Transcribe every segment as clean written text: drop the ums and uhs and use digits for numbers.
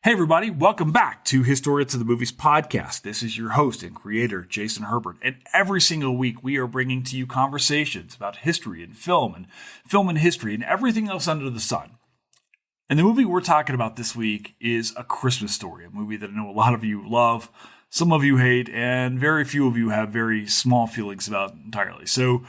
Hey everybody, welcome back to Historians of the Movies podcast. This is your host and creator, Jason Herbert, and every single week we are bringing to you conversations about history and film and history and everything else under the sun. And the movie we're talking about this week is A Christmas Story, a movie that I know a lot of you love, some of you hate, and very few of you have very small feelings about entirely. So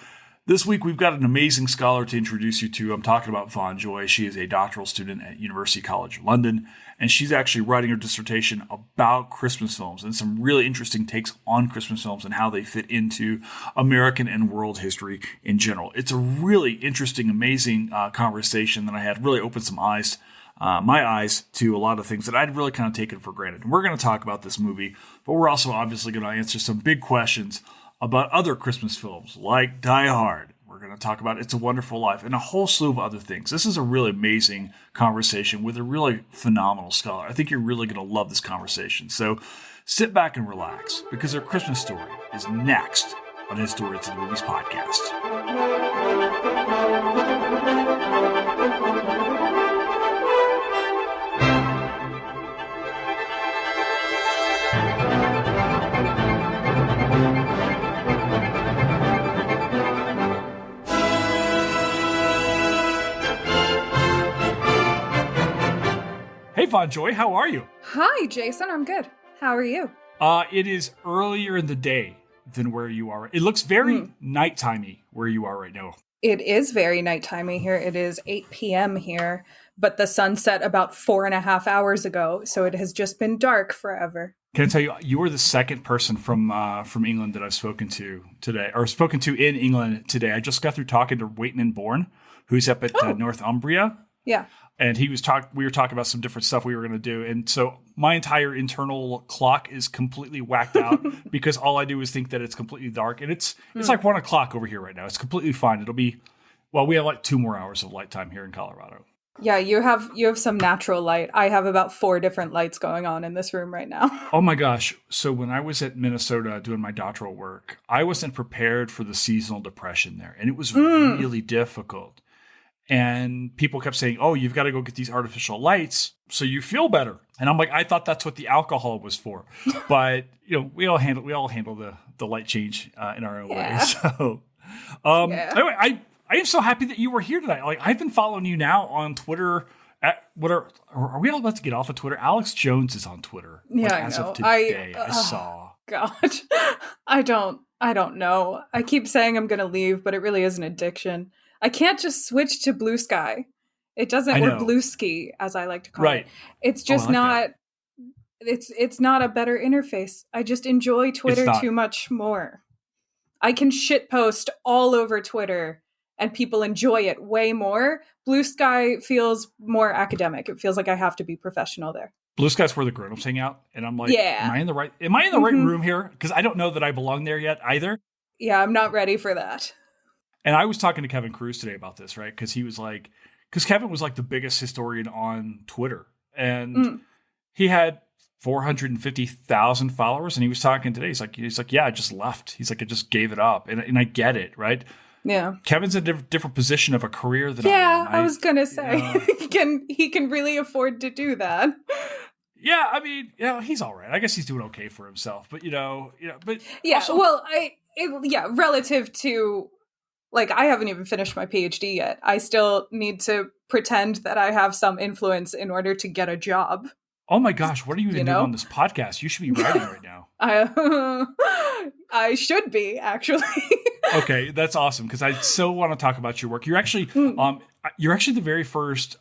this week, we've got an amazing scholar to introduce you to. I'm talking about Vaughn Joy. She is a doctoral student at University College London, and she's actually writing her dissertation about Christmas films and some really interesting takes on Christmas films and how they fit into American and world history in general. It's a really interesting, amazing conversation that I had. Really opened some eyes, my eyes to a lot of things that I'd really kind of taken for granted. And we're going to talk about this movie, but we're also obviously going to answer some big questions about other Christmas films like Die Hard. We're going to talk about It's a Wonderful Life and a whole slew of other things. This is a really amazing conversation with a really phenomenal scholar. I think you're really going to love this conversation. So sit back and relax because their Christmas story is next on Historians of the Movies podcast. Hey, Vaughn Joy, how are you? Hi, Jason. I'm good. How are you? It is earlier in the day than where you are. It looks very nighttimey where you are right now. It is very nighttimey here. It is 8 p.m. here, but the sun set about 4.5 hours ago, so it has just been dark forever. Can I tell you, you were the second person from England that I've spoken to today, or spoken to in England today. I just got through talking to Waiton and Bourne, who's up at Northumbria. Yeah. And we were talking about some different stuff we were going to do. And so my entire internal clock is completely whacked out because all I do is think that it's completely dark. And it's like 1 o'clock over here right now. It's completely fine. It'll be, we have like 2 more hours of light time here in Colorado. Yeah, you have some natural light. I have about 4 different lights going on in this room right now. Oh my gosh. So when I was at Minnesota doing my doctoral work, I wasn't prepared for the seasonal depression there. And it was really difficult. And people kept saying, oh, you've got to go get these artificial lights so you feel better. And I'm like, I thought that's what the alcohol was for. But, we all handle the light change in our own way. So anyway, I am so happy that you were here tonight. Like, I've been following you now on Twitter. Are we all about to get off of Twitter? Alex Jones is on Twitter. Yeah, as of today, I saw. God, I don't know. I keep saying I'm going to leave, but it really is an addiction. I can't just switch to Blue Sky. It doesn't work. Blue Ski, as I like to call it. It's just not. It's not a better interface. I just enjoy Twitter too much more. I can shitpost all over Twitter, and people enjoy it way more. Blue Sky feels more academic. It feels like I have to be professional there. Blue Sky's where the grown-ups hang out, and I'm like, am I in the right room here? Because I don't know that I belong there yet either. Yeah, I'm not ready for that. And I was talking to Kevin Cruz today about this, right? Because Kevin was like the biggest historian on Twitter. And he had 450,000 followers. And he was talking today. He's like, yeah, I just left. He's like, I just gave it up. And I get it, right? Yeah. Kevin's in a different position of a career than I am. Yeah, I was going to say, he can really afford to do that. Yeah, I mean, he's all right. I guess he's doing okay for himself. But, but yeah, also, relative to... Like, I haven't even finished my PhD yet. I still need to pretend that I have some influence in order to get a job. Oh my gosh, what are you doing on this podcast? You should be writing right now. I should be, actually. Okay, that's awesome, because I so want to talk about your work. You're actually the very first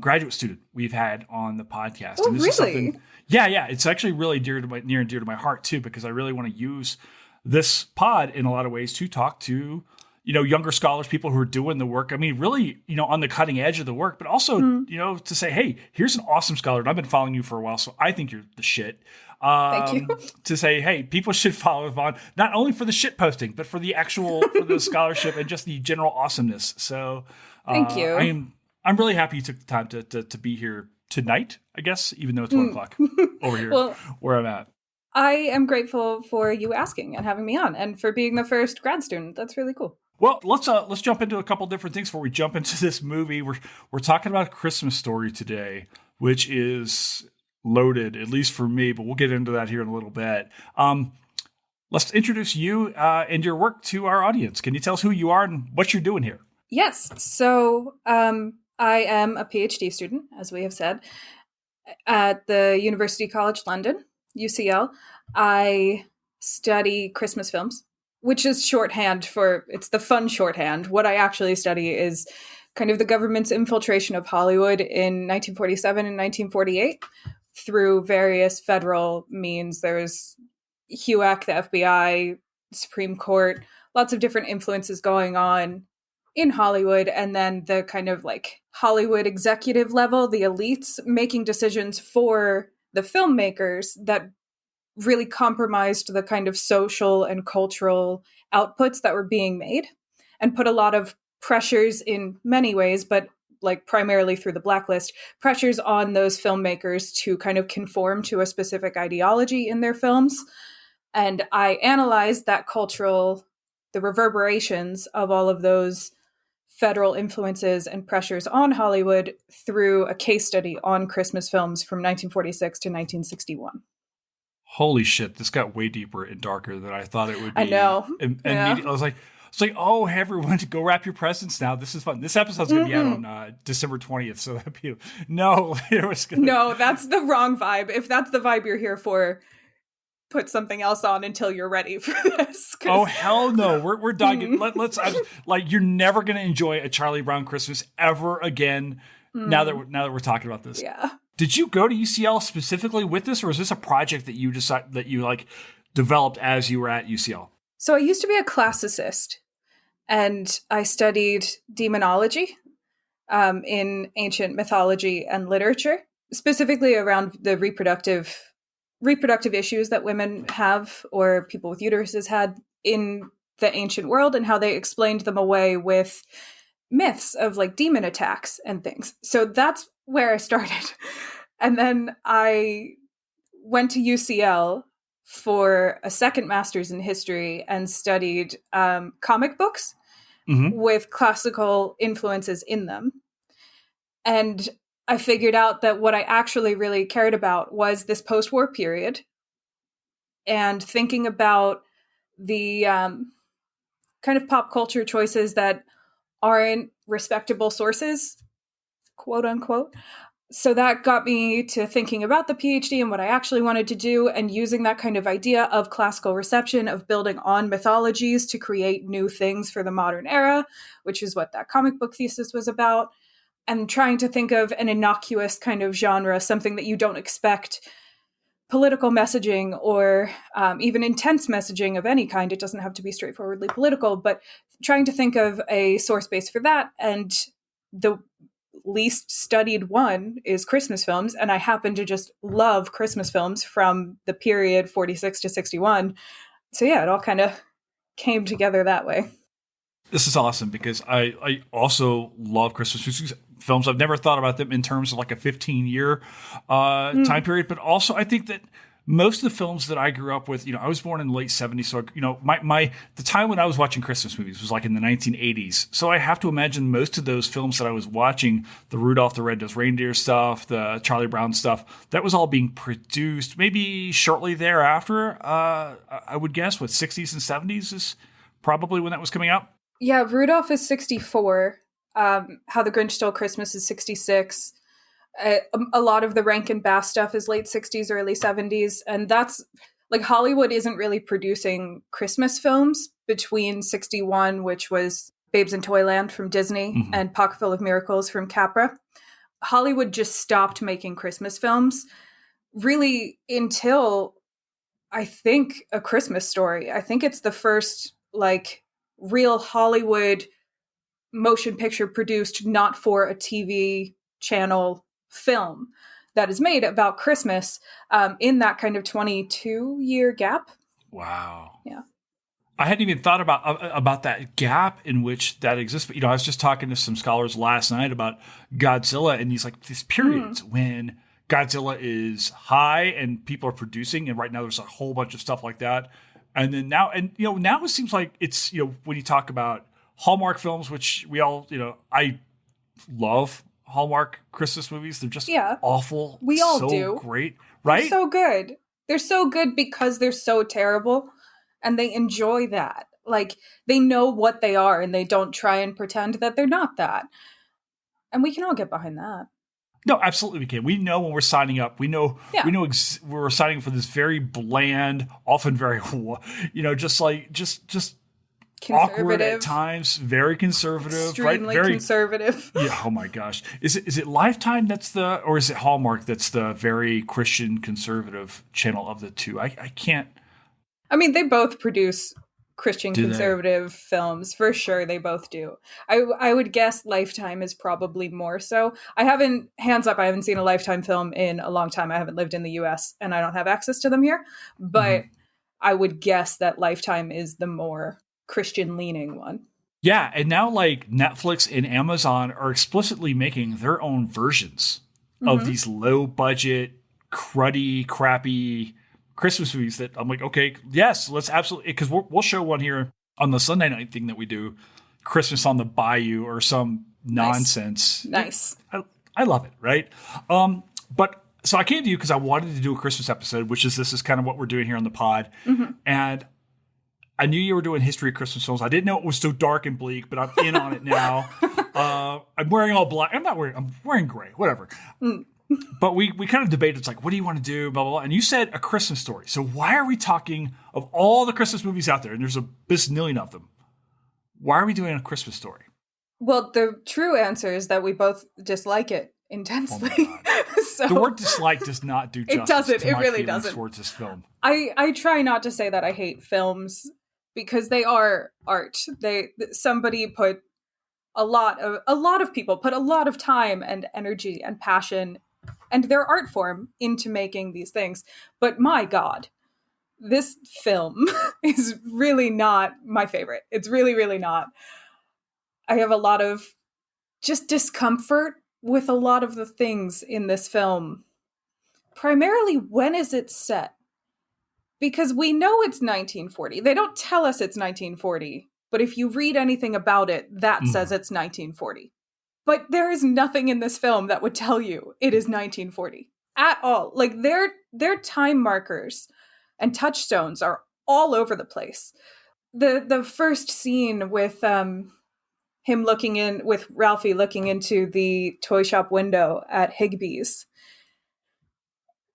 graduate student we've had on the podcast. Oh, and this really? Is something, yeah. It's actually really near and dear to my heart, too, because I really want to use this pod in a lot of ways to talk to younger scholars, people who are doing the work. I mean, really, on the cutting edge of the work, but also, to say, hey, here's an awesome scholar. And I've been following you for a while, so I think you're the shit. Thank you. To say, hey, people should follow Vaughn, not only for the shit posting, but for the for the scholarship and just the general awesomeness. So thank you. I'm really happy you took the time to be here tonight, I guess, even though it's 1 o'clock over here where I'm at. I am grateful for you asking and having me on and for being the first grad student. That's really cool. Well, let's jump into a couple different things before we jump into this movie. We're talking about A Christmas Story today, which is loaded, at least for me, but we'll get into that here in a little bit. Let's introduce you and your work to our audience. Can you tell us who you are and what you're doing here? Yes. So I am a PhD student, as we have said, at the University College London, UCL. I study Christmas films, which is shorthand for, it's the fun shorthand. What I actually study is kind of the government's infiltration of Hollywood in 1947 and 1948 through various federal means. There's HUAC, the FBI, Supreme Court, lots of different influences going on in Hollywood, and then the kind of like Hollywood executive level, the elites making decisions for the filmmakers that really compromised the kind of social and cultural outputs that were being made and put a lot of pressures in many ways, but like primarily through the blacklist, pressures on those filmmakers to kind of conform to a specific ideology in their films. And I analyzed that the reverberations of all of those federal influences and pressures on Hollywood through a case study on Christmas films from 1946 to 1961. Holy shit, this got way deeper and darker than I thought it would be. I know. I was like, oh, hey, everyone, go wrap your presents now. This is fun. This episode's going to be out on December 20th. So that'd be, no, that's the wrong vibe. If that's the vibe you're here for, put something else on until you're ready for this. Oh, hell no. We're dogging. Let's like, you're never going to enjoy a Charlie Brown Christmas ever again. Now that we're talking about this. Yeah. Did you go to UCL specifically with this, or is this a project that you developed as you were at UCL? So I used to be a classicist, and I studied demonology in ancient mythology and literature, specifically around the reproductive issues that women have or people with uteruses had in the ancient world, and how they explained them away with myths of like demon attacks and things. So that's where I started. And then I went to UCL for a second master's in history and studied comic books with classical influences in them. And I figured out that what I actually really cared about was this post-war period and thinking about the kind of pop culture choices that aren't respectable sources, quote unquote. So that got me to thinking about the PhD and what I actually wanted to do, and using that kind of idea of classical reception, of building on mythologies to create new things for the modern era, which is what that comic book thesis was about, and trying to think of an innocuous kind of genre, something that you don't expect political messaging or even intense messaging of any kind. It doesn't have to be straightforwardly political, but trying to think of a source base for that. And the least studied one is Christmas films, and I happen to just love Christmas films from the period 46 to 61. So yeah, it all kind of came together that way. This is awesome because I also love Christmas films. I've never thought about them in terms of like a 15-year time period, but also I think that most of the films that I grew up with, I was born in the late 70s. So, the time when I was watching Christmas movies was like in the 1980s. So I have to imagine most of those films that I was watching, the Rudolph the Red-Nosed Reindeer stuff, the Charlie Brown stuff, that was all being produced maybe shortly thereafter. I would guess what 60s and 70s is probably when that was coming out. Yeah, Rudolph is 64. How the Grinch Stole Christmas is 66. A lot of the Rankin Bass stuff is late 60s, early 70s. And that's like Hollywood isn't really producing Christmas films between 61, which was Babes in Toyland from Disney, and Pocketful of Miracles from Capra. Hollywood just stopped making Christmas films really until I think A Christmas Story. I think it's the first like real Hollywood motion picture produced not for a TV channel film that is made about Christmas in that kind of 22-year gap. Wow. Yeah. I hadn't even thought about that gap in which that exists. But, I was just talking to some scholars last night about Godzilla and these periods when Godzilla is high and people are producing. And right now there's a whole bunch of stuff like that. And then now it seems like it's, when you talk about Hallmark films, which we all, I love Hallmark Christmas movies. They're just awful. We all do. Great, right? They're so good. They're so good because they're so terrible, and they enjoy that. Like, they know what they are, and they don't try and pretend that they're not that. And we can all get behind that. No, absolutely we can. We know when we're signing up. We know we're signing up for this very bland, often very, just awkward at times, very conservative, extremely right? Very conservative. Yeah. Oh my gosh. Is it Lifetime or is it Hallmark that's the very Christian conservative channel of the two? I can't. I mean, they both produce Christian conservative films for sure. They both do. I would guess Lifetime is probably more so. I haven't seen a Lifetime film in a long time. I haven't lived in the US and I don't have access to them here, but I would guess that Lifetime is the more Christian leaning one. Yeah, and now like Netflix and Amazon are explicitly making their own versions of these low budget, cruddy, crappy Christmas movies that I'm like, okay, yes, let's absolutely, because we'll show one here on the Sunday night thing that we do, Christmas on the Bayou or some nonsense. Nice. I love it, right? But so I came to you because I wanted to do a Christmas episode, this is kind of what we're doing here on the pod. And I knew you were doing history of Christmas films. I didn't know it was so dark and bleak, but I'm in on it now. I'm wearing all black. I'm wearing gray, whatever. But we kind of debated, it's like, what do you want to do, blah, blah, blah. And you said A Christmas Story. So why are we talking of all the Christmas movies out there, and there's a bazillion of them, why are we doing A Christmas Story? Well, the true answer is that we both dislike it intensely. So, the word dislike does not do justice. It doesn't. To it my really doesn't. Towards this film. I try not to say that I hate films because they are art. Somebody put a lot of people put a lot of time and energy and passion and their art form into making these things. But my God, this film is really not my favorite. It's really, really not. I have a lot of just discomfort with a lot of the things in this film. Primarily, when is it set? Because we know it's 1940. They don't tell us it's 1940, but if you read anything about it, that says it's 1940. But there is nothing in this film that would tell you it is 1940 at all. Like, their time markers and touchstones are all over the place. The first scene with with Ralphie looking into the toy shop window at Higbee's,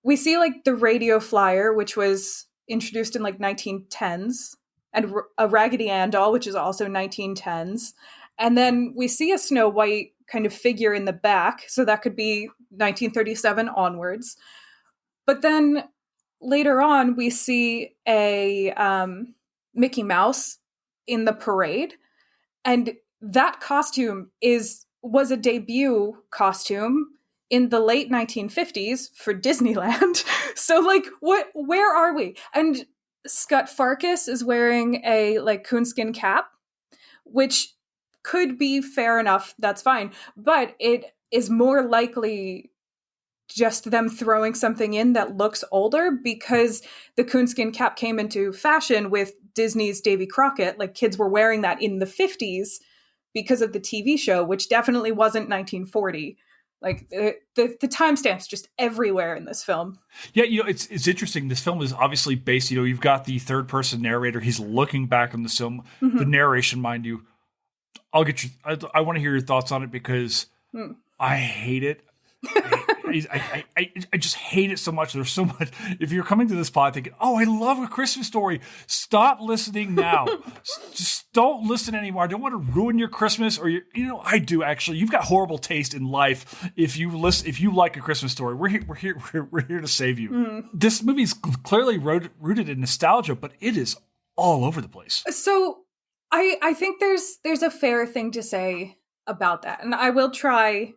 we see like the radio flyer, which was introduced in like 1910s, and a Raggedy Ann doll, which is also 1910s. And then we see a Snow White kind of figure in the back. So that could be 1937 onwards. But then later on, we see a Mickey Mouse in the parade. And that costume was a debut costume in the late 1950s for Disneyland. So like, where are we? And Scott Farkas is wearing a like coonskin cap, which could be fair enough. That's fine. But it is more likely just them throwing something in that looks older because the coonskin cap came into fashion with Disney's Davy Crockett. Like, kids were wearing that in the 50s because of the TV show, which definitely wasn't 1940. Like, the timestamps just everywhere in this film. Yeah, it's interesting. This film is obviously based, you've got the third person narrator. He's looking back on the film. The narration, mind you, I want to hear your thoughts on it because I hate it. I just hate it so much. There's so much. If you're coming to this pod thinking, oh, I love A Christmas Story, stop listening now. Just don't listen anymore. I don't want to ruin your Christmas or I do actually. You've got horrible taste in life. If you like A Christmas Story, we're here to save you. This movie is clearly rooted in nostalgia, but it is all over the place. So I think there's a fair thing to say about that. And I will try.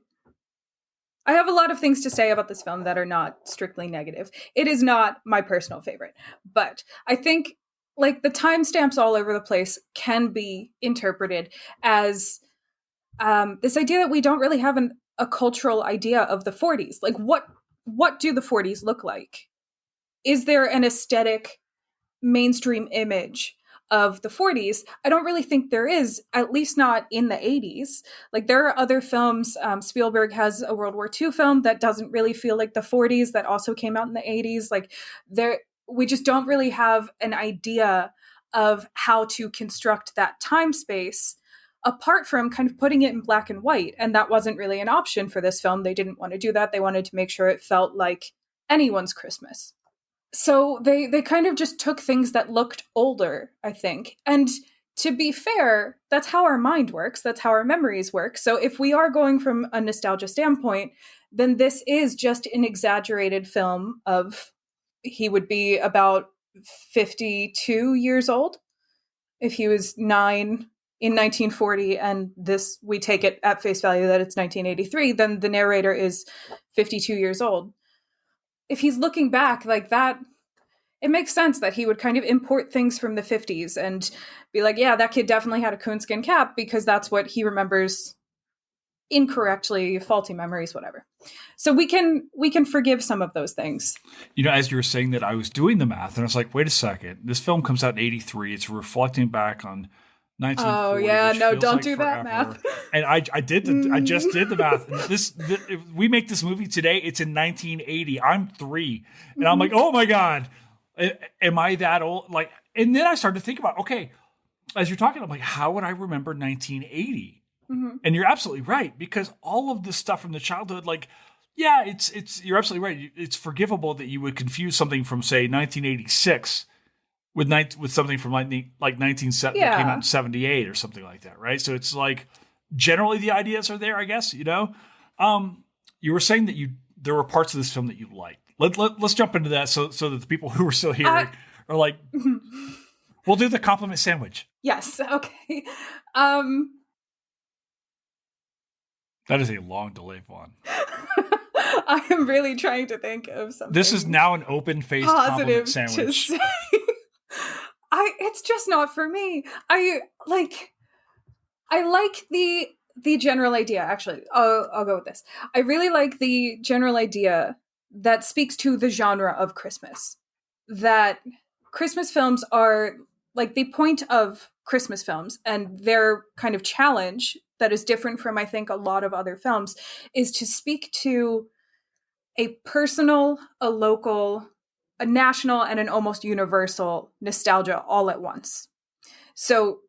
I have a lot of things to say about this film that are not strictly negative. It is not my personal favorite, but I think like the timestamps all over the place can be interpreted as this idea that we don't really have a cultural idea of the 40s. Like, what do the 40s look like? Is there an aesthetic mainstream image of the 40s. I don't really think there is, at least not in the 80s. Like there are other films. Spielberg has a World War II film that doesn't really feel like the 40s that also came out in the 80s. Like we just don't really have an idea of how to construct that time space apart from kind of putting it in black and white. And that wasn't really an option for this film. They didn't want to do that. They wanted to make sure it felt like anyone's Christmas. So they kind of just took things that looked older, I think. And to be fair, that's how our mind works. That's how our memories work. So if we are going from a nostalgia standpoint, then this is just an exaggerated film of, he would be about 52 years old if he was 9 in 1940, and this, we take it at face value that it's 1983, then the narrator is 52 years old. If he's looking back like that, it makes sense that he would kind of import things from the 50s and be like, yeah, that kid definitely had a coonskin cap, because that's what he remembers incorrectly, faulty memories, whatever. So we can forgive some of those things. You know, as you were saying that, I was doing the math and I was like, wait a second, this film comes out in 83. It's reflecting back on 1940. Oh yeah, no, don't do forever. that math. And I just did the math. If we make this movie today, it's in 1980. I'm 3, and I'm like, oh my god, am I that old? Like, and then I started to think about, okay, as you're talking, I'm like, how would I remember 1980? Mm-hmm. And you're absolutely right, because all of this stuff from the childhood, like, yeah, it's you're absolutely right. It's forgivable that you would confuse something from, say, 1986 with something from like 1970 that came out in 78 or something like that, right? So it's like generally the ideas are there, I guess. You know, you were saying that there were parts of this film that you liked. Let's jump into that so that the people who are still here are like, we'll do the compliment sandwich. Yes. Okay. That is a long delay, Vaughn. I am really trying to think of something. This is now an open-faced compliment sandwich. It's just not for me. I like the general idea. Actually, I'll go with this. I really like the general idea that speaks to the genre of Christmas. That Christmas films are like the point of Christmas films, and their kind of challenge that is different from, I think, a lot of other films, is to speak to a personal, a local, a national, and an almost universal nostalgia all at once. So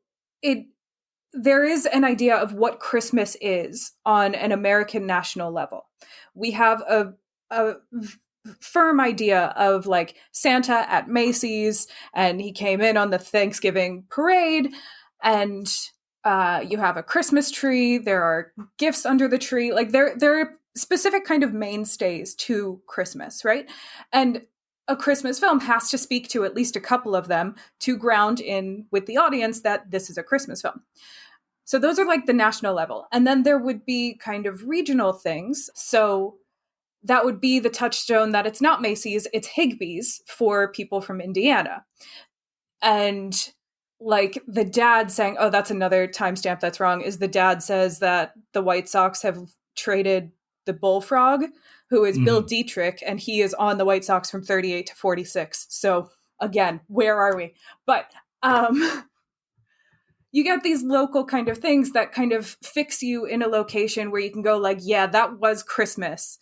there is an idea of what Christmas is on an American national level. We have a firm idea of like Santa at Macy's, and he came in on the Thanksgiving parade, and you have a Christmas tree. There are gifts under the tree. Like there are specific kind of mainstays to Christmas, right? And a Christmas film has to speak to at least a couple of them to ground in with the audience that this is a Christmas film. So those are like the national level. And then there would be kind of regional things. So that would be the touchstone that it's not Macy's, it's Higbee's for people from Indiana. And like the dad saying, oh, that's another timestamp that's wrong, is the dad says that the White Sox have traded the Bullfrog, who is Bill Dietrich, and he is on the White Sox from 38 to 46. So again, where are we? But you get these local kind of things that kind of fix you in a location where you can go like, yeah, that was Christmas.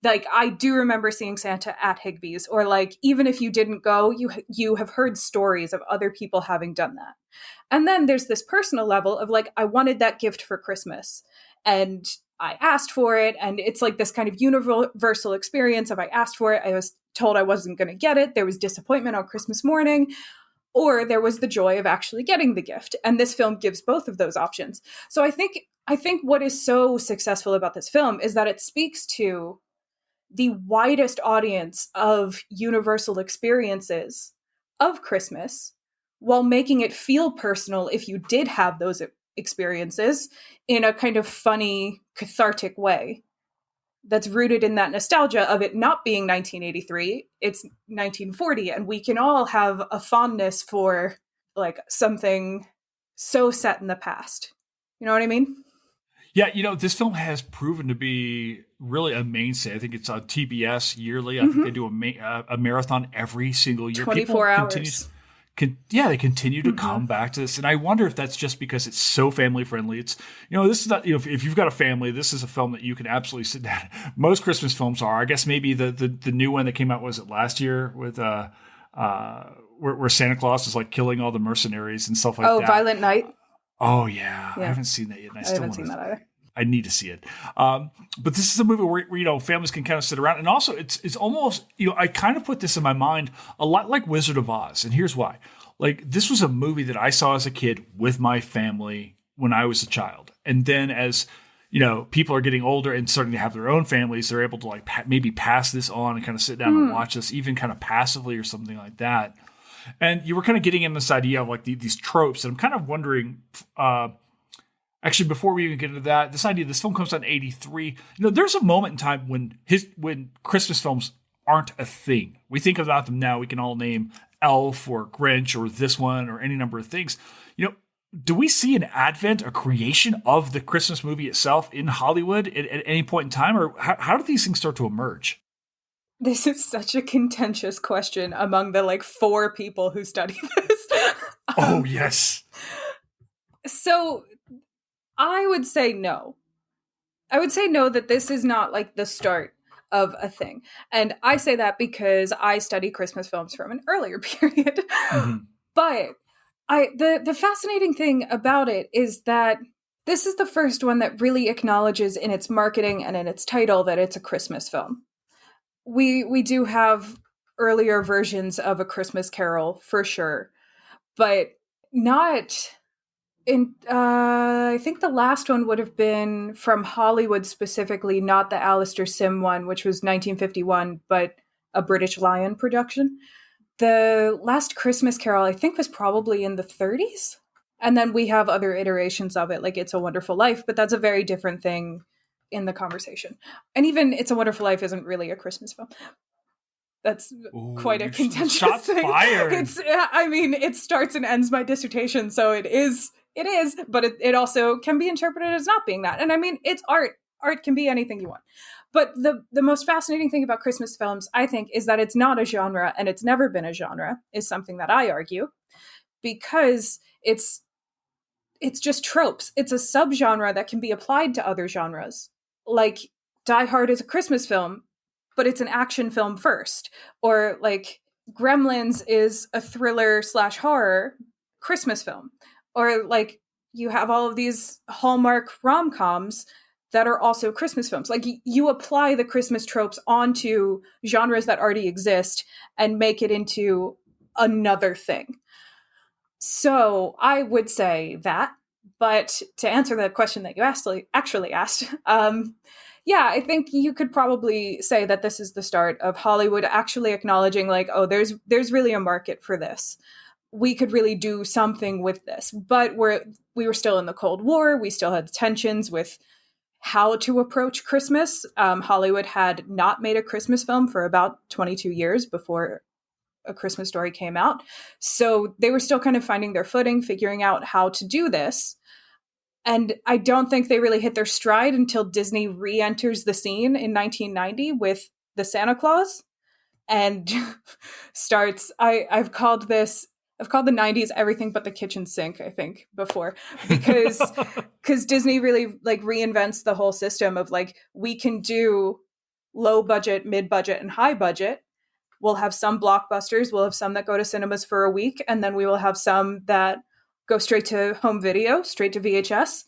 Like, I do remember seeing Santa at Higbee's, or like, even if you didn't go, you have heard stories of other people having done that. And then there's this personal level of like, I wanted that gift for Christmas, and I asked for it, and it's like this kind of universal experience of I asked for it, I was told I wasn't going to get it, there was disappointment on Christmas morning, or there was the joy of actually getting the gift. And this film gives both of those options. So I think what is so successful about this film is that it speaks to the widest audience of universal experiences of Christmas, while making it feel personal if you did have those experiences in a kind of funny, cathartic way that's rooted in that nostalgia of it not being 1983, it's 1940, and we can all have a fondness for like something so set in the past. You know what I mean? Yeah, you know, this film has proven to be really a mainstay. I think it's on TBS yearly. I think they do a marathon every single year. 24 hours. they continue to come back to this. And I wonder if that's just because it's so family friendly. It's, this is not, if you've got a family, this is a film that you can absolutely sit down. Most Christmas films are, I guess maybe the new one that came out, was it last year, with, where Santa Claus is like killing all the mercenaries and stuff like that. Oh, Violent Night. Oh yeah. I haven't seen that yet. And I haven't seen that either. I need to see it. But this is a movie where families can kind of sit around. And also it's almost, I kind of put this in my mind a lot like Wizard of Oz. And here's why. Like, this was a movie that I saw as a kid with my family when I was a child. And then as, people are getting older and starting to have their own families, they're able to like maybe pass this on and kind of sit down and watch this even kind of passively or something like that. And you were kind of getting in this idea of like these tropes. And I'm kind of wondering, actually, before we even get into that, this film comes out in 1983. There's a moment in time when Christmas films aren't a thing. We think about them now. We can all name Elf or Grinch or this one or any number of things. Do we see an advent, a creation of the Christmas movie itself in Hollywood at any point in time? Or how do these things start to emerge? This is such a contentious question among the 4 people who study this. Oh, yes. So I would say no. I would say no, that this is not the start of a thing. And I say that because I study Christmas films from an earlier period. But the fascinating thing about it is that this is the first one that really acknowledges in its marketing and in its title that it's a Christmas film. We do have earlier versions of A Christmas Carol for sure, but not in, I think the last one would have been from Hollywood specifically, not the Alistair Sim one, which was 1951, but a British Lion production. The last Christmas Carol, I think, was probably in the 30s. And then we have other iterations of it, like It's a Wonderful Life, but that's a very different thing in the conversation. And even It's a Wonderful Life isn't really a Christmas film. That's quite a contentious thing. Fired. It starts and ends my dissertation, so it is, but it also can be interpreted as not being that. And it's art. Art can be anything you want. But the most fascinating thing about Christmas films, I think, is that it's not a genre, and it's never been a genre, is something that I argue, because it's just tropes. It's a subgenre that can be applied to other genres. Like Die Hard is a Christmas film, but it's an action film first. Or Gremlins is a thriller / horror Christmas film. Or you have all of these Hallmark rom-coms that are also Christmas films. You apply the Christmas tropes onto genres that already exist and make it into another thing. So I would say that. But to answer the question that you actually asked, I think you could probably say that this is the start of Hollywood actually acknowledging there's really a market for this. We could really do something with this. But we were still in the Cold War. We still had tensions with how to approach Christmas. Hollywood had not made a Christmas film for about 22 years before A Christmas Story came out. So they were still kind of finding their footing, figuring out how to do this. And I don't think they really hit their stride until Disney re-enters the scene in 1990 with the Santa Claus and starts, I've called the 90s everything but the kitchen sink, I think, before, because Disney really reinvents the whole system of we can do low budget, mid budget, and high budget. We'll have some blockbusters. We'll have some that go to cinemas for a week. And then we will have some that go straight to home video, straight to VHS.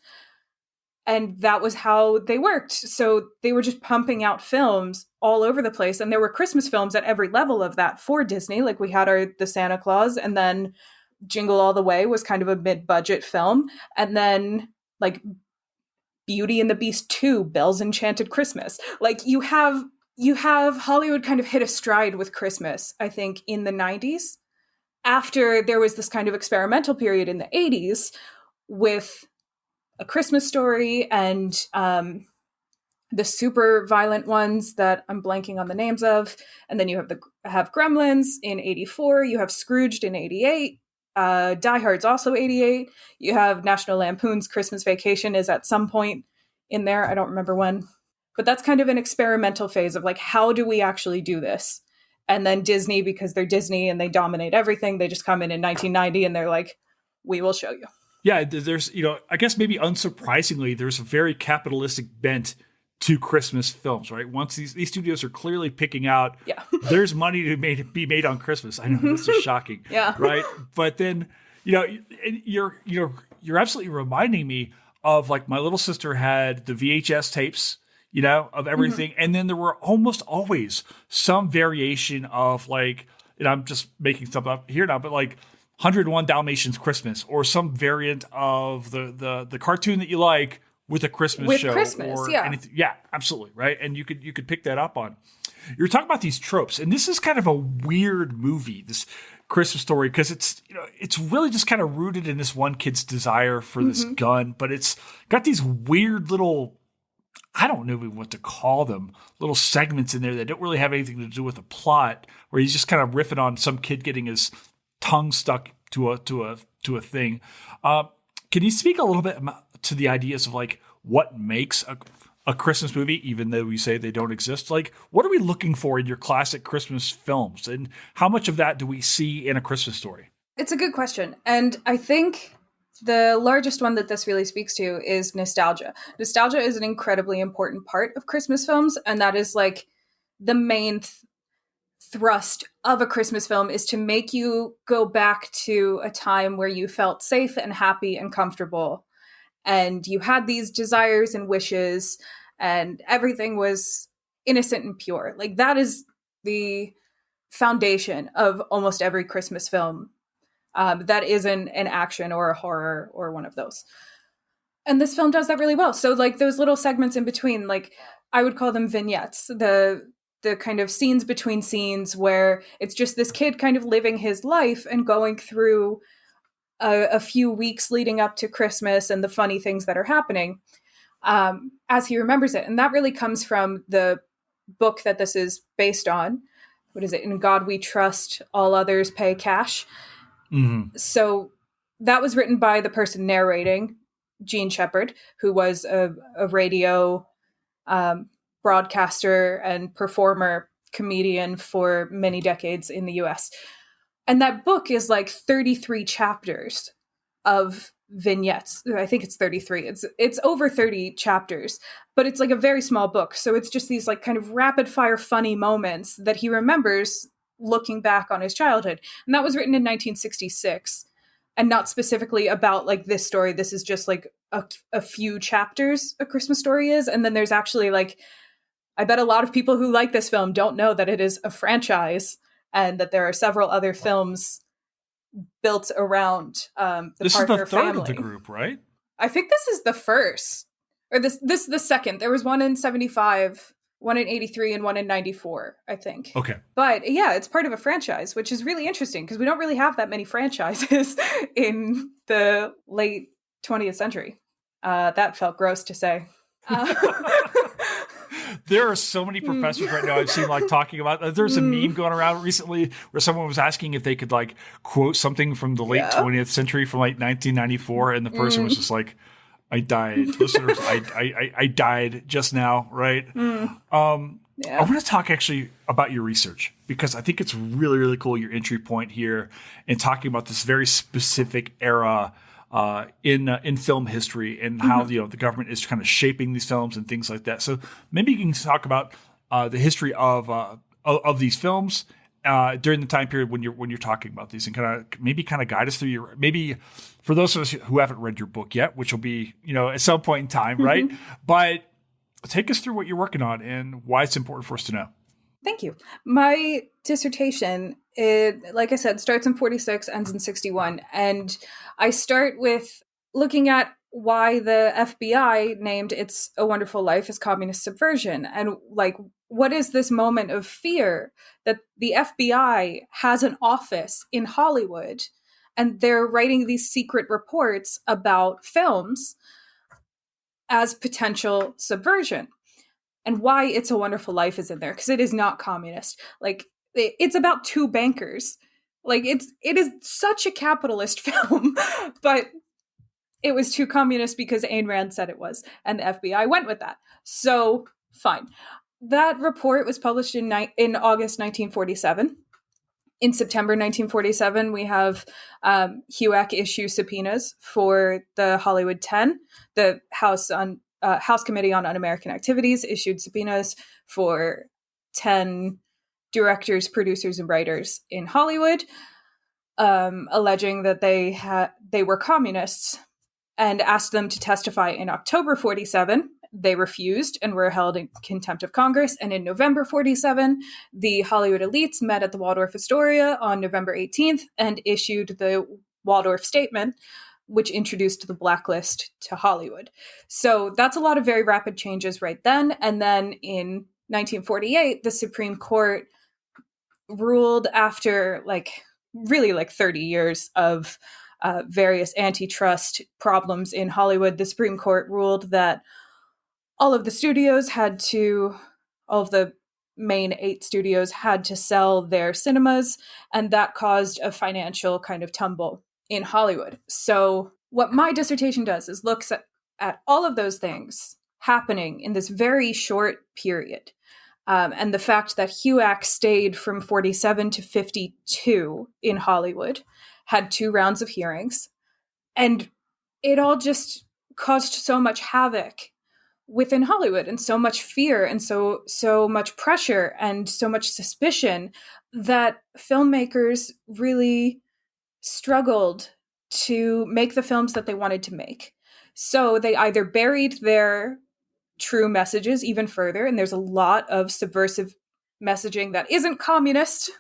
And that was how they worked. So they were just pumping out films all over the place. And there were Christmas films at every level of that for Disney. We had the Santa Claus, and then Jingle All the Way was kind of a mid-budget film. And then Beauty and the Beast 2, Belle's Enchanted Christmas. You have Hollywood kind of hit a stride with Christmas, I think, in the 90s. After there was this kind of experimental period in the 80s with A Christmas Story and the super violent ones that I'm blanking on the names of. And then you have Gremlins in 84. You have Scrooged in 88. Die Hard's also 88. You have National Lampoon's Christmas Vacation is at some point in there. I don't remember when. But that's kind of an experimental phase of how do we actually do this? And then Disney, because they're Disney and they dominate everything, they just come in 1990 and they're like, we will show you. Yeah, there's, I guess maybe unsurprisingly, there's a very capitalistic bent to Christmas films, right? Once these studios are clearly picking out, there's money to be made on Christmas. I know this is shocking, right? But then, you're absolutely reminding me of like my little sister had the VHS tapes, of everything, and then there were almost always some variation of like, and I'm just making stuff up here now, but like 101 Dalmatians Christmas or some variant of the cartoon that you like with a Christmas show or anything. Yeah, absolutely. Right. And you could pick that up on. You're talking about these tropes, and this is kind of a weird movie, this Christmas Story, because it's really just kind of rooted in this one kid's desire for this gun, but it's got these weird little, I don't know what to call them, little segments in there that don't really have anything to do with the plot, where he's just kind of riffing on some kid getting his tongue stuck to a thing. Can you speak a little bit to the ideas of like what makes a Christmas movie, even though we say they don't exist? Like, what are we looking for in your classic Christmas films, and how much of that do we see in A Christmas Story? It's a good question, and I think the largest one that this really speaks to is nostalgia. Nostalgia is an incredibly important part of Christmas films, and that is like the main thrust of a Christmas film, is to make you go back to a time where you felt safe and happy and comfortable, and you had these desires and wishes, and everything was innocent and pure. Like, that is the foundation of almost every Christmas film that isn't an action or a horror or one of those. And this film does that really well. So like those little segments in between, like I would call them vignettes, the kind of scenes between scenes where it's just this kid kind of living his life and going through a few weeks leading up to Christmas and the funny things that are happening as he remembers it. And that really comes from the book that this is based on. What is it? In God We Trust, All Others Pay Cash. Mm-hmm. So that was written by the person narrating, Gene Shepard, who was a radio broadcaster and performer, comedian for many decades in the US. And that book is like 33 chapters of vignettes. I think it's 33. It's over 30 chapters, but it's like a very small book. So it's just these like kind of rapid fire funny moments that he remembers looking back on his childhood. And that was written in 1966 and not specifically about like this story. This is just like a few chapters A Christmas Story is. And then there's actually like, I bet a lot of people who like this film don't know that it is a franchise and that there are several other films built around the this Parker is the third family. Of the group, right? I think this is the first, or this is the second. There was one in 75, one in 83, and one in 94, I think. Okay. But yeah, it's part of a franchise, which is really interesting because we don't really have that many franchises in the late 20th century. That felt gross to say. There are so many professors right now I've seen like talking about. There's a meme going around recently where someone was asking if they could like quote something from the late 20th century from like 1994, and the person was just like, "I died, listeners. I died just now." Right. I want to talk actually about your research because I think it's really, really cool. Your entry point here in talking about this very specific era in film history and how the government is kind of shaping these films and things like that. So maybe you can talk about the history of these films during the time period when you're talking about these, and kind of guide us through maybe for those of us who haven't read your book yet, which will be at some point in time, right? But take us through what you're working on and why it's important for us to know. Thank you. My dissertation, like I said, starts in 46, ends in 61. And I start with looking at why the FBI named It's a Wonderful Life as communist subversion. And like, what is this moment of fear that the FBI has an office in Hollywood and they're writing these secret reports about films as potential subversion? And why It's a Wonderful Life is in there, because it is not communist. Like, it's about two bankers. Like, it is such a capitalist film, but it was too communist because Ayn Rand said it was, and the FBI went with that. So, fine. that report was published in August 1947. In September 1947, we have HUAC issue subpoenas for the Hollywood 10. The House Committee on Un-American Activities issued subpoenas for 10 directors, producers, and writers in Hollywood, alleging that they were communists, and asked them to testify in October 47. They refused and were held in contempt of Congress. And in November 47, the Hollywood elites met at the Waldorf Astoria on November 18th and issued the Waldorf Statement, which introduced the blacklist to Hollywood. So that's a lot of very rapid changes right then. And then in 1948, the Supreme Court ruled, after really 30 years of various antitrust problems in Hollywood, the Supreme Court ruled that all of the main 8 studios had to sell their cinemas, and that caused a financial kind of tumble in Hollywood. So what my dissertation does is looks at all of those things happening in this very short period. And the fact that HUAC stayed from 47 to 52 in Hollywood, had 2 rounds of hearings, and it all just caused so much havoc within Hollywood, and so much fear, and so much pressure, and so much suspicion, that filmmakers really struggled to make the films that they wanted to make. So they either buried their true messages even further, and there's a lot of subversive messaging that isn't communist,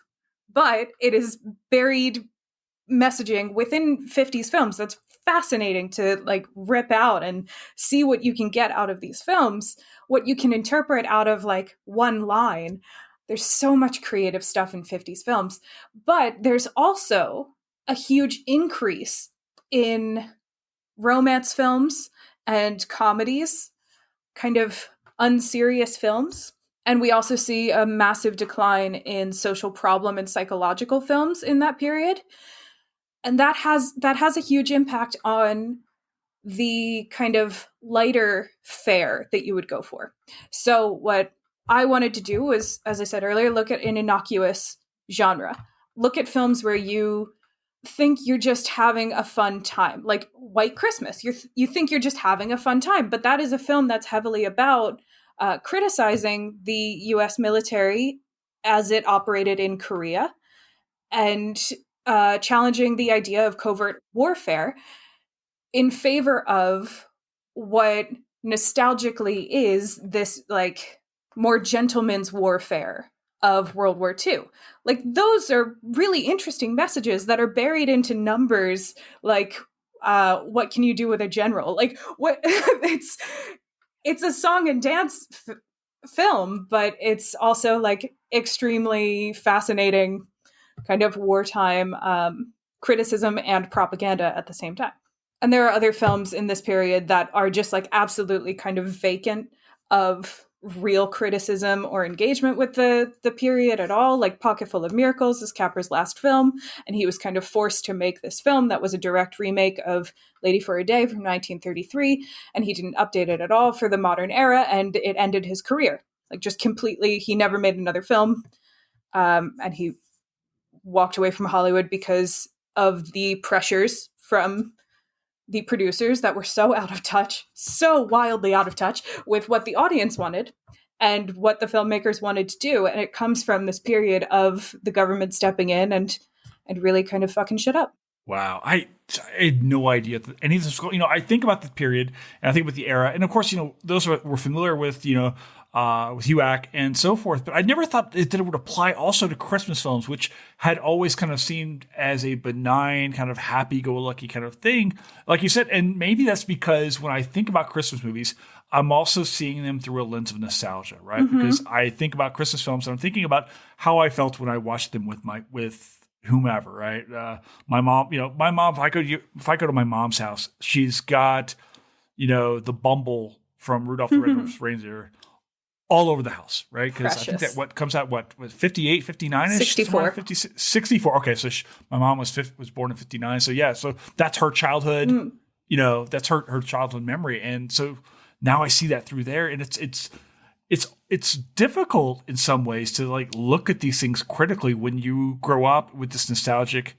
but it is buried messaging within 50s films that's fascinating to rip out and see what you can get out of these films, what you can interpret out of one line. There's so much creative stuff in 50s films, but there's also a huge increase in romance films and comedies, kind of unserious films. And we also see a massive decline in social problem and psychological films in that period. And that has a huge impact on the kind of lighter fare that you would go for. So what I wanted to do was, as I said earlier, look at an innocuous genre. Look at films where you think you're just having a fun time, like White Christmas. You think you're just having a fun time, but that is a film that's heavily about criticizing the U.S. military as it operated in Korea, and challenging the idea of covert warfare in favor of what nostalgically is this more gentleman's warfare of World War II. Those are really interesting messages that are buried into numbers what can you do with a general? What it's a song and dance film, but it's also extremely fascinating kind of wartime criticism and propaganda at the same time. And there are other films in this period that are just absolutely kind of vacant of real criticism or engagement with the period at all. Pocketful of Miracles is Capra's last film, and he was kind of forced to make this film that was a direct remake of Lady for a Day from 1933, and he didn't update it at all for the modern era, and it ended his career. Just completely, he never made another film, and he walked away from Hollywood because of the pressures from the producers that were so out of touch, so wildly out of touch with what the audience wanted and what the filmmakers wanted to do. And it comes from this period of the government stepping in and really kind of fucking shit up. Wow. I had no idea that any of this was going. I think about the period, and I think about the era. And of course, those we're familiar with, with HUAC and so forth. But I never thought that it would apply also to Christmas films, which had always kind of seemed as a benign, kind of happy-go-lucky kind of thing. Like you said, and maybe that's because when I think about Christmas movies, I'm also seeing them through a lens of nostalgia, right? Mm-hmm. Because I think about Christmas films, and I'm thinking about how I felt when I watched them with whomever, right? My mom, if I go to my mom's house, she's got, the Bumble from Rudolph the Red-Nosed Reindeer all over the house, right? Because I think that what comes out, was 58, 59-ish? 64. 64. Okay, so my mom was born in 59. So yeah, so that's her childhood, that's her childhood memory. And so now I see that through there, and it's difficult in some ways to like look at these things critically when you grow up with this nostalgic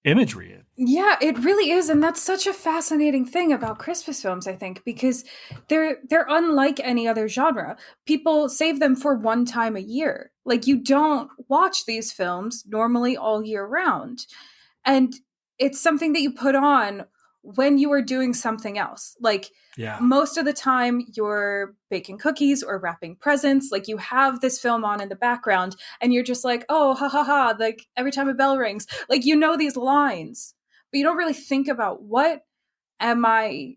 imagery. Yeah, it really is, and that's such a fascinating thing about Christmas films, I think, because they're unlike any other genre. People save them for one time a year. Like, you don't watch these films normally all year round. And it's something that you put on when you are doing something else. Like, most of the time you're baking cookies or wrapping presents. Like, you have this film on in the background and you're just like, oh, ha ha ha. Like, every time a bell rings, like, you know these lines, but you don't really think about, what am I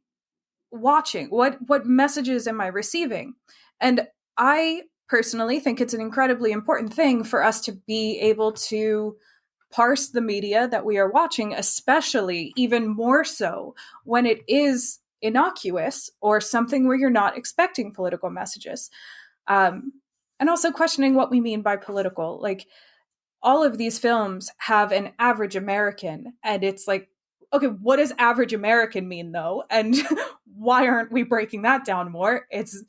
watching? What messages am I receiving? And I personally think it's an incredibly important thing for us to be able to parse the media that we are watching, especially even more so when it is innocuous or something where you're not expecting political messages. And also questioning what we mean by political. Like, all of these films have an average American, and it's like, okay, what does average American mean though? And why aren't we breaking that down more? It's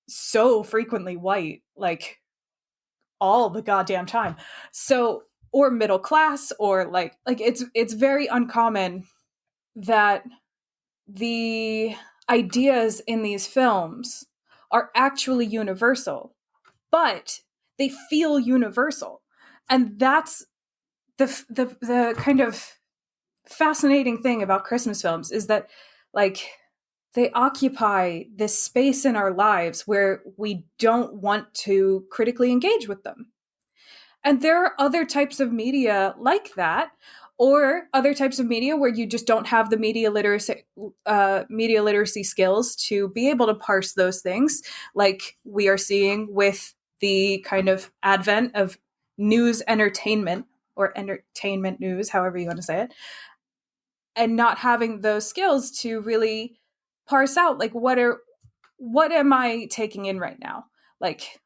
so frequently white, like, all the goddamn time. So, or middle class, or like it's very uncommon that the ideas in these films are actually universal, but they feel universal. And that's the kind of fascinating thing about Christmas films, is that, like, they occupy this space in our lives where we don't want to critically engage with them. And there are other types of media like that, or other types of media where you just don't have the media literacy skills to be able to parse those things, like we are seeing with the kind of advent of news entertainment, or entertainment news, however you want to say it, and not having those skills to really parse out, like, what am I taking in right now? Like,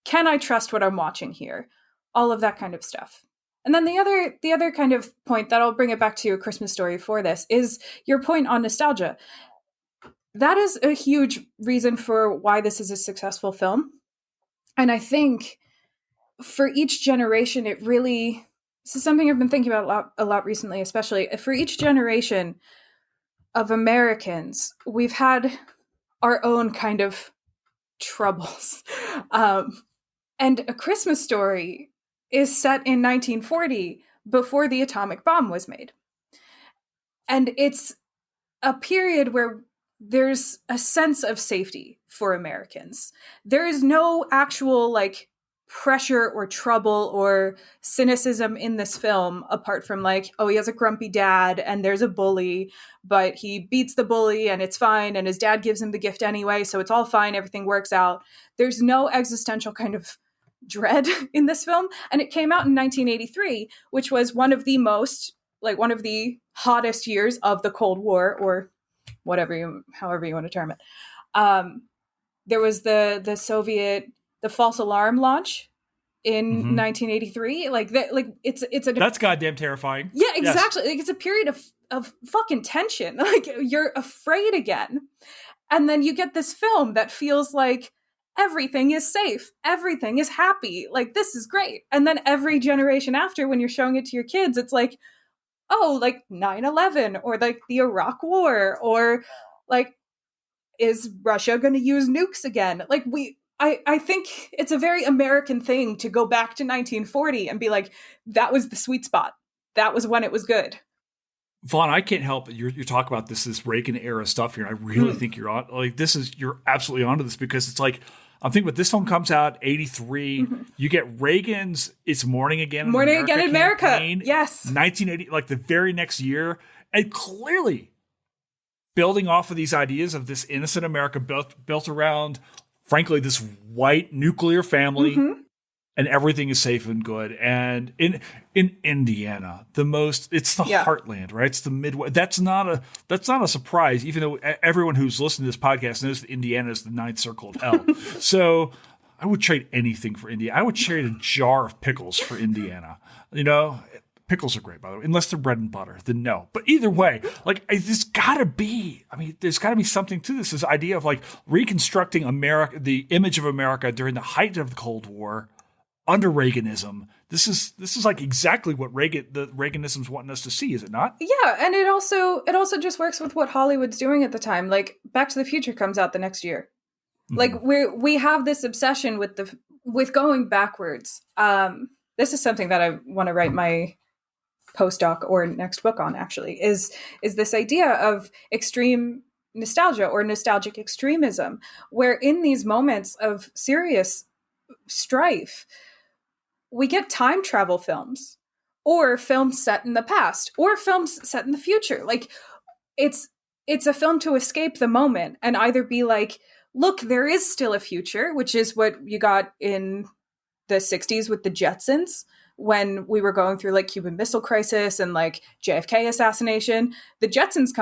can I trust what I'm watching here? All of that kind of stuff. And then the other kind of point that I'll bring it back to A Christmas Story for this is your point on nostalgia. That is a huge reason for why this is a successful film. And I think for each generation, it really, this is something I've been thinking about a lot recently, especially for each generation of Americans, we've had our own kind of troubles. And A Christmas Story is set in 1940, before the atomic bomb was made. And it's a period where there's a sense of safety for Americans. There is no actual, like, pressure or trouble or cynicism in this film, apart from, like, oh, he has a grumpy dad and there's a bully, but he beats the bully and it's fine, and his dad gives him the gift anyway, so it's all fine, everything works out. There's no existential kind of dread in this film. And it came out in 1983, which was one of the hottest years of the Cold War, or however you want to term it. There was the false alarm launch in 1983. That's goddamn terrifying. Yeah, exactly. Yes. Like, it's a period of fucking tension. Like, you're afraid again. And then you get this film that feels like everything is safe, everything is happy, like, this is great. And then every generation after, when you're showing it to your kids, it's like, oh, like 9/11, or like the Iraq War, or like, is Russia going to use nukes again? Like, I think it's a very American thing to go back to 1940 and be like, that was the sweet spot, that was when it was good. Vaughn, I can't help it. You're talking about this Reagan era stuff here, and I really think you're on. Like, you're absolutely onto this, because it's like, I'm thinking, but this film comes out 83. You get Reagan's "It's Morning Again in America" campaign, yes, 1980, like the very next year, and clearly building off of these ideas of this innocent America built around, frankly, this white nuclear family. And everything is safe and good. And in Indiana, it's the heartland, right? It's the Midwest. That's not a surprise, even though everyone who's listening to this podcast knows that Indiana is the ninth circle of hell. So I would trade anything for Indiana. I would trade a jar of pickles for Indiana. You know, Pickles are great, by the way. Unless they're bread and butter, then no. But either way, like, there's got to be, there's got to be something to this idea of like reconstructing America, the image of America during the height of the Cold War under Reaganism. This is like exactly what the Reaganism's wanting us to see, is it not? Yeah, and it also just works with what Hollywood's doing at the time. Like, Back to the Future comes out the next year. Mm-hmm. Like, we have this obsession with going backwards. This is something that I want to write my postdoc or next book on, actually, is this idea of extreme nostalgia or nostalgic extremism, where in these moments of serious strife, we get time travel films or films set in the past or films set in the future. Like, it's a film to escape the moment and either be like, look, there is still a future, which is what you got in the 60s with the Jetsons, when we were going through like Cuban Missile Crisis and like JFK assassination. The Jetsons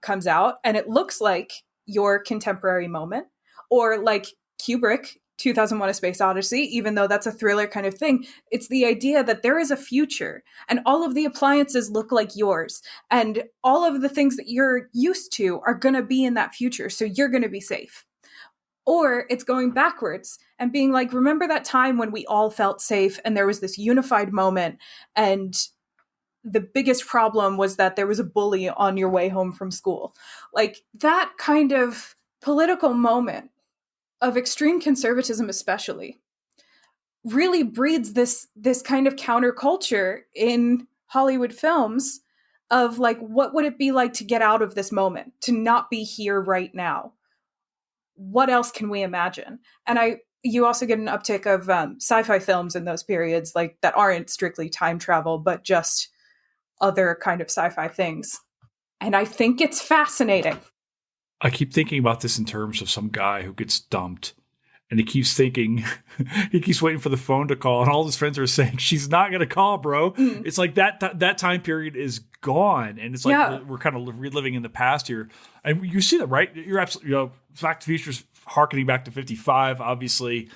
comes out and it looks like your contemporary moment, or like Kubrick, 2001: A Space Odyssey, even though that's a thriller kind of thing. It's the idea that there is a future and all of the appliances look like yours and all of the things that you're used to are going to be in that future. So you're going to be safe. Or it's going backwards and being like, remember that time when we all felt safe and there was this unified moment, and the biggest problem was that there was a bully on your way home from school. Like, that kind of political moment of extreme conservatism especially really breeds this kind of counterculture in Hollywood films of like, what would it be like to get out of this moment, to not be here right now? What else can we imagine? And you also get an uptick of sci-fi films in those periods, like, that aren't strictly time travel, but just other kind of sci-fi things. And I think it's fascinating. I keep thinking about this in terms of some guy who gets dumped, and he keeps thinking, he keeps waiting for the phone to call, and all his friends are saying, she's not going to call, bro. Mm. It's like that time period is gone, and it's like we're kind of reliving in the past here. And you see that, right? You're absolutely, Back to the Future's harkening back to 55, obviously.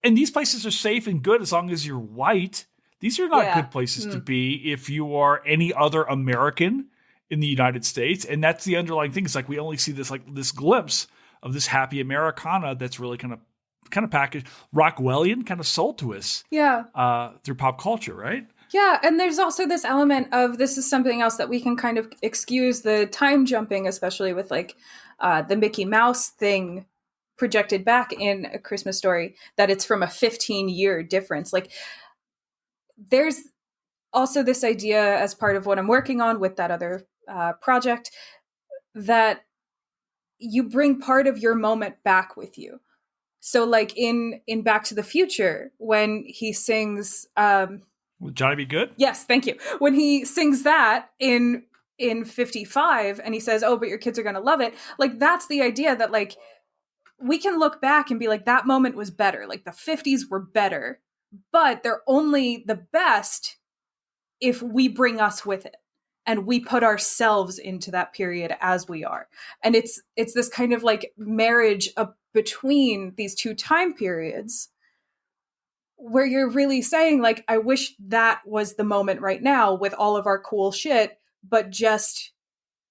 And these places are safe and good as long as you're white. These are not good places to be if you are any other American in the United States. And that's the underlying thing. It's like we only see this glimpse of this happy Americana that's really kind of packaged, Rockwellian, kind of sold to us through pop culture, right? Yeah, and there's also this element of, this is something else that we can kind of excuse the time jumping, especially with like the Mickey Mouse thing projected back in A Christmas Story, that it's from a 15-year difference. Like, there's also this idea, as part of what I'm working on with that other project, that you bring part of your moment back with you. So like in Back to the Future, when he sings Will Johnny Be Good? Yes, thank you. When he sings that in 55 and he says, oh, but your kids are going to love it. Like, that's the idea that like, we can look back and be like, that moment was better. Like, the 50s were better, but they're only the best if we bring us with it and we put ourselves into that period as we are. And it's this kind of like marriage between these two time periods, where you're really saying like, I wish that was the moment right now with all of our cool shit, but just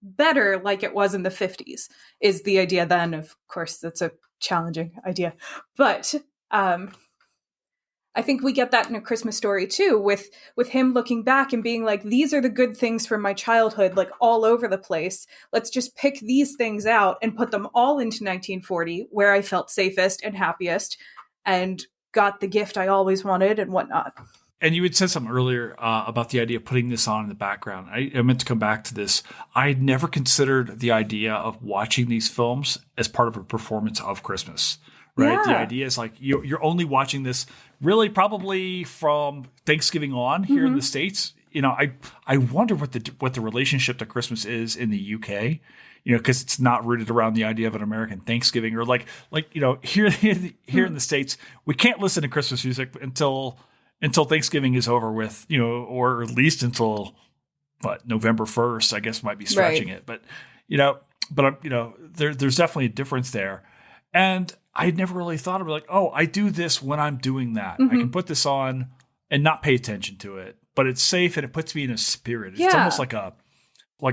better like it was in the 50s, is the idea then. Of course, that's a challenging idea. But I think we get that in A Christmas Story too, with him looking back and being like, these are the good things from my childhood, like all over the place. Let's just pick these things out and put them all into 1940, where I felt safest and happiest and got the gift I always wanted and whatnot. And you had said something earlier about the idea of putting this on in the background. I meant to come back to this. I had never considered the idea of watching these films as part of a performance of Christmas, right? Yeah. The idea is like you're only watching this really probably from Thanksgiving on here in the States. You know, I wonder what the relationship to Christmas is in the UK. You know, because it's not rooted around the idea of an American Thanksgiving, or like you know, here in the States, we can't listen to Christmas music until Thanksgiving is over with, you know, or at least until November 1st, I guess might be stretching it. But there's definitely a difference there. And I had never really thought of it like, oh, I do this when I'm doing that. I can put this on and not pay attention to it, but it's safe and it puts me in a spirit. It's almost like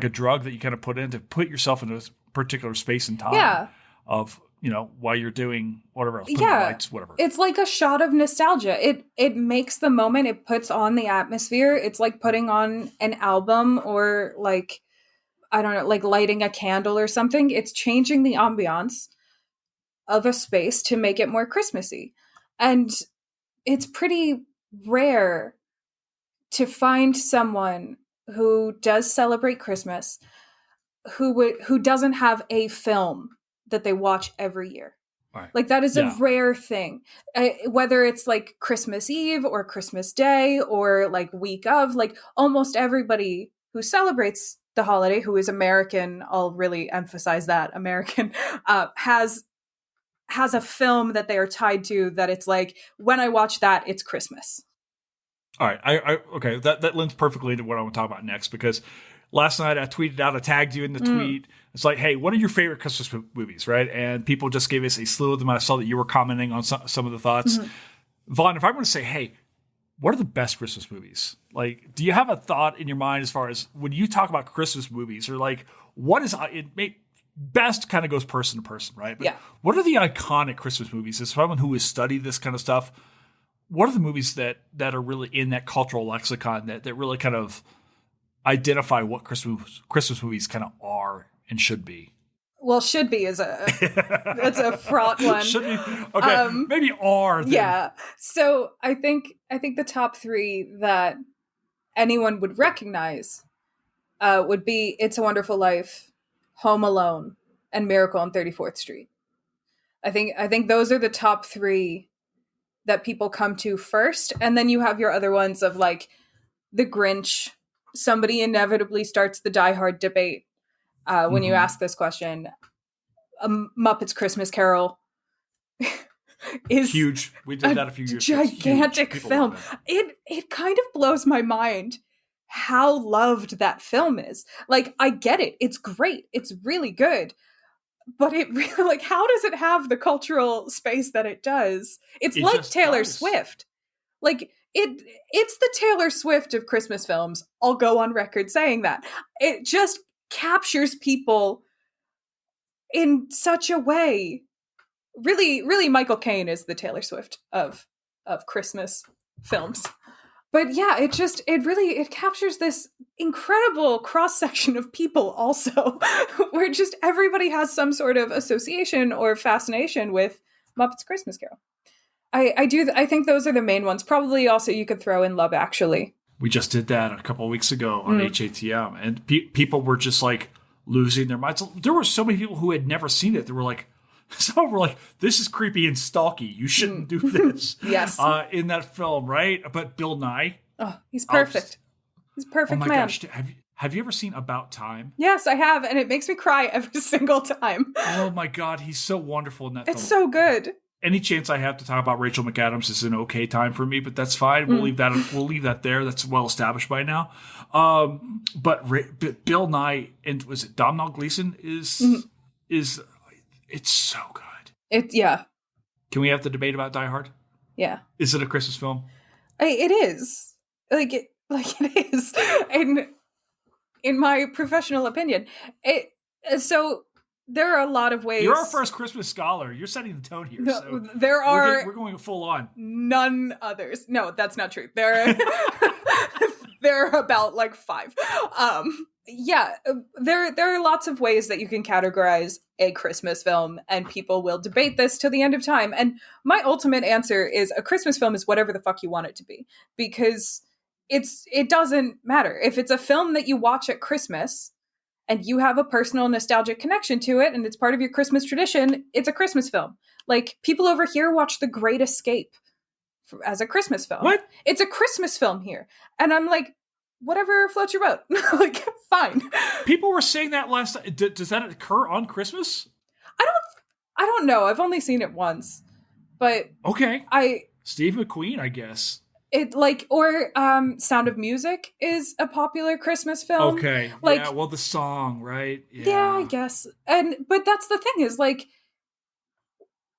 a drug that you kind of put in to put yourself in a particular space and time of, while you're doing whatever else, lights, whatever. It's like a shot of nostalgia. It makes the moment, it puts on the atmosphere. It's like putting on an album or like, I don't know, like lighting a candle or something. It's changing the ambiance of a space to make it more Christmassy. And it's pretty rare to find someone who does celebrate Christmas who doesn't have a film that they watch every year. Right. Like that is a rare thing, whether it's like Christmas Eve or Christmas Day or like week of, like almost everybody who celebrates the holiday, who is American, I'll really emphasize that, American, has a film that they are tied to that it's like, when I watch that, it's Christmas. All right. Okay. That lends perfectly into what I want to talk about next, because last night I tweeted out, I tagged you in the tweet. It's like, hey, what are your favorite Christmas movies, right? And people just gave us a slew of them. I saw that you were commenting on some of the thoughts. Vaughn, if I were to say, hey, what are the best Christmas movies? Like, do you have a thought in your mind as far as when you talk about Christmas movies, or like, what is best kind of goes person to person, right? But what are the iconic Christmas movies? As someone who has studied this kind of stuff, what are the movies that are really in that cultural lexicon that really kind of identify what Christmas movies kind of are and should be? Well, should be is that's a fraught one. Should be. Okay, maybe are. Then. Yeah. So I think the top three that anyone would recognize would be It's a Wonderful Life, Home Alone, and Miracle on 34th Street. I think those are the top three that people come to first, and then you have your other ones of like The Grinch. Somebody inevitably starts the Die Hard debate when you ask this question. Muppets Christmas Carol is huge. We did that a few years ago. Gigantic film. It kind of blows my mind how loved that film is. Like, I get it. It's great. It's really good. But it really, like, how does it have the cultural space that it does? It's like Taylor Swift. Like, it's the Taylor Swift of Christmas films. I'll go on record saying that. It just captures people in such a way. Really, really, Michael Caine is the Taylor Swift of Christmas films. But yeah, it captures this incredible cross-section of people also, where just everybody has some sort of association or fascination with Muppets Christmas Carol. I think those are the main ones. Probably also you could throw in Love Actually. We just did that a couple of weeks ago on HATM, and people were just like losing their minds. There were so many people who had never seen it. They were like, some were like, this is creepy and stalky. You shouldn't do this. Yes. In that film, right? But Bill Nye. Oh, he's perfect. He's a perfect man. Gosh. Have you ever seen About Time? Yes, I have. And it makes me cry every single time. Oh my God. He's so wonderful in that film. It's so good. Any chance I have to talk about Rachel McAdams is an okay time for me, but that's fine. We'll leave that there. That's well established by now. But Bill Nye, and was it Domhnall Gleeson is it's so good. Can we have the debate about Die Hard? Yeah. Is it a Christmas film? It is. It is. In my professional opinion. So there are a lot of ways. You're our first Christmas scholar. You're setting the tone here. No, so we're going full on. None others. No, that's not true. There are about like 5. There are lots of ways that you can categorize a Christmas film, and people will debate this till the end of time. And my ultimate answer is a Christmas film is whatever the fuck you want it to be, because it doesn't matter. If it's a film that you watch at Christmas and you have a personal nostalgic connection to it and it's part of your Christmas tradition, it's a Christmas film. Like, people over here watch The Great Escape as a Christmas film. What? It's a Christmas film here. And I'm like, whatever floats your boat. Like, fine. People were saying that last night. Does that occur on Christmas? I don't know. I've only seen it once. But okay. Steve McQueen, I guess. Sound of Music is a popular Christmas film. Okay. Like, yeah, well, the song, right? Yeah, I guess. But that's the thing is, like,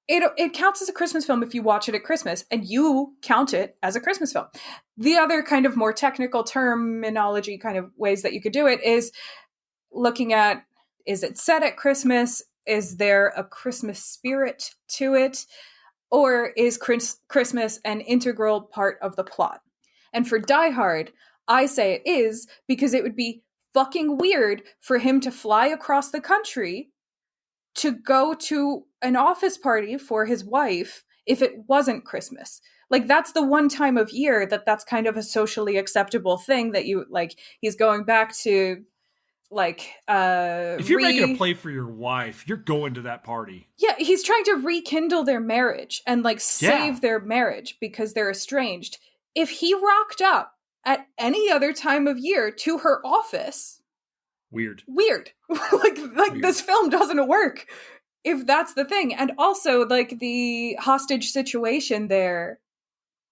it counts as a Christmas film if you watch it at Christmas, and you count it as a Christmas film. The other kind of more technical terminology kind of ways that you could do it is looking at, is it set at Christmas? Is there a Christmas spirit to it? Or is Christmas an integral part of the plot? And for Die Hard, I say it is, because it would be fucking weird for him to fly across the country to go to an office party for his wife if it wasn't Christmas. Like, that's the one time of year that's kind of a socially acceptable thing that you, like, he's going back to, like, if you're making a play for your wife, you're going to that party. Yeah, he's trying to rekindle their marriage and, like, save their marriage because they're estranged. If he rocked up at any other time of year to her office, Weird. like weird. This film doesn't work if that's the thing. And also, like, the hostage situation there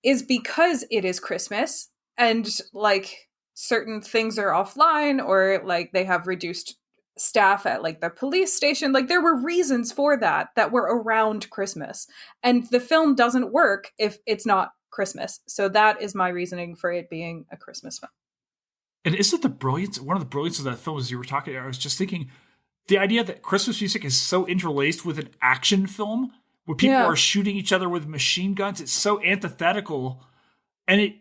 is because it is Christmas and, like, certain things are offline, or, like, they have reduced staff at, like, the police station. Like, there were reasons for that were around Christmas, and the film doesn't work if it's not Christmas. So that is my reasoning for it being a Christmas film. And isn't the brilliance, one of the brilliance of that film, as you were talking, I was just thinking, the idea that Christmas music is so interlaced with an action film where people are shooting each other with machine guns. It's so antithetical, and it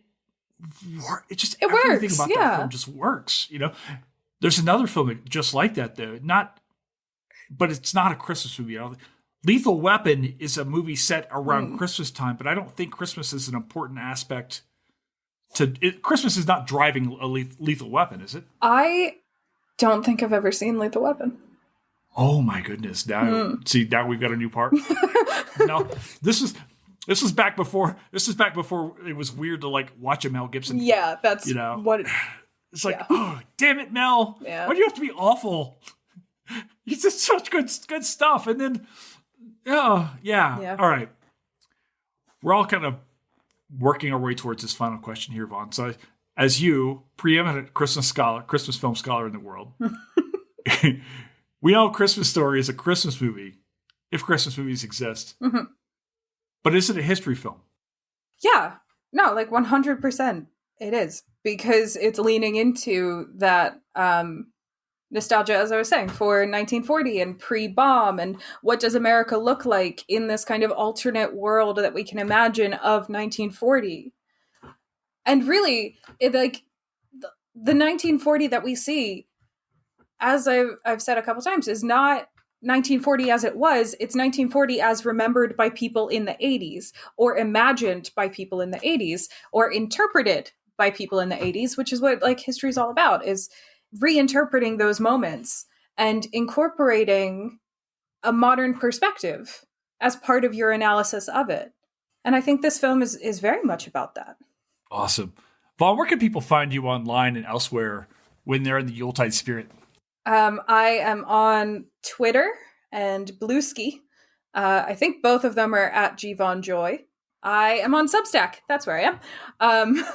everything works, about that film just works. You know, there's another film just like that, though. But it's not a Christmas movie. Lethal Weapon is a movie set around Christmas time, but I don't think Christmas is an important aspect. Christmas is not driving a Lethal Weapon, is it? I don't think I've ever seen Lethal Weapon. Oh my goodness! Now we've got a new part. No, this was back before it was weird to, like, watch a Mel Gibson. Yeah, that's what it's like. Oh, damn it, Mel! Yeah. Why do you have to be awful? It's just such good stuff, and then yeah. All right, we're all kind of working our way towards this final question here, Vaughn. So, as you, preeminent Christmas film scholar in the world, we know Christmas Story is a Christmas movie, if Christmas movies exist. Mm-hmm. But is it a history film? Yeah. No, like 100% it is. Because it's leaning into that nostalgia, as I was saying, for 1940 and pre-bomb, and what does America look like in this kind of alternate world that we can imagine of 1940. And really, the 1940 that we see, as I've said a couple times, is not 1940 as it was. It's 1940 as remembered by people in the 80s, or imagined by people in the 80s, or interpreted by people in the 80s, which is what, like, history is all about, is reinterpreting those moments and incorporating a modern perspective as part of your analysis of it. And I think this film is very much about that. Awesome. Vaughn, where can people find you online and elsewhere when they're in the Yuletide spirit? I am on Twitter and Bluesky. I think both of them are at Vaughn Joy. I am on Substack. That's where I am.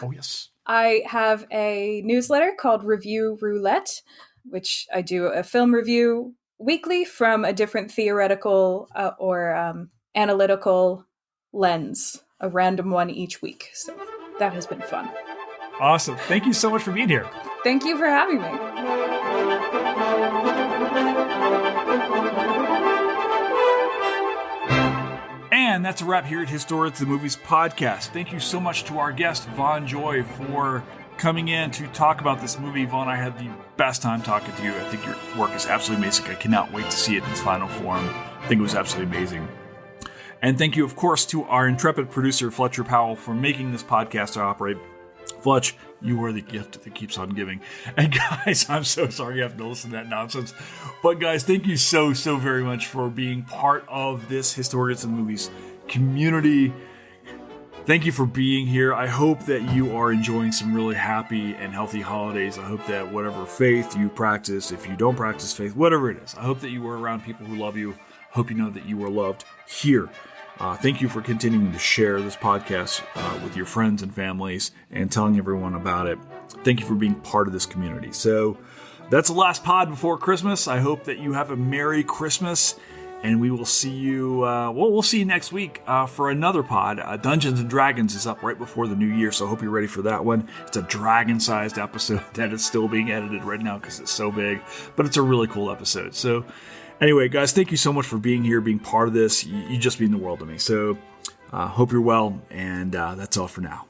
Oh, yes. I have a newsletter called Review Roulette, which I do a film review weekly from a different theoretical or analytical lens, a random one each week. So that has been fun. Awesome. Thank you so much for being here. Thank you for having me. And that's a wrap here at Historians of the Movies podcast. Thank you so much to our guest, Vaughn Joy, for coming in to talk about this movie. Vaughn, I had the best time talking to you. I think your work is absolutely amazing. I cannot wait to see it in its final form. I think it was absolutely amazing. And thank you, of course, to our intrepid producer, Fletcher Powell, for making this podcast operate. Fletch, you are the gift that keeps on giving. And guys, I'm so sorry you have to listen to that nonsense. But guys, thank you so very much for being part of this Historians of the Movies community. Thank you for being here. I hope that you are enjoying some really happy and healthy holidays. I hope that whatever faith you practice, if you don't practice faith, whatever it is, I hope that you are around people who love you. I hope you know that you are loved here. Thank you for continuing to share this podcast with your friends and families and telling everyone about it. Thank you for being part of this community. So that's the last pod before Christmas. I hope that you have a Merry Christmas And we will see you, we'll see you next week for another pod. Dungeons & Dragons is up right before the new year, so I hope you're ready for that one. It's a dragon-sized episode that is still being edited right now because it's so big, but it's a really cool episode. So anyway, guys, thank you so much for being here, being part of this. You just mean the world to me. So hope you're well, and that's all for now.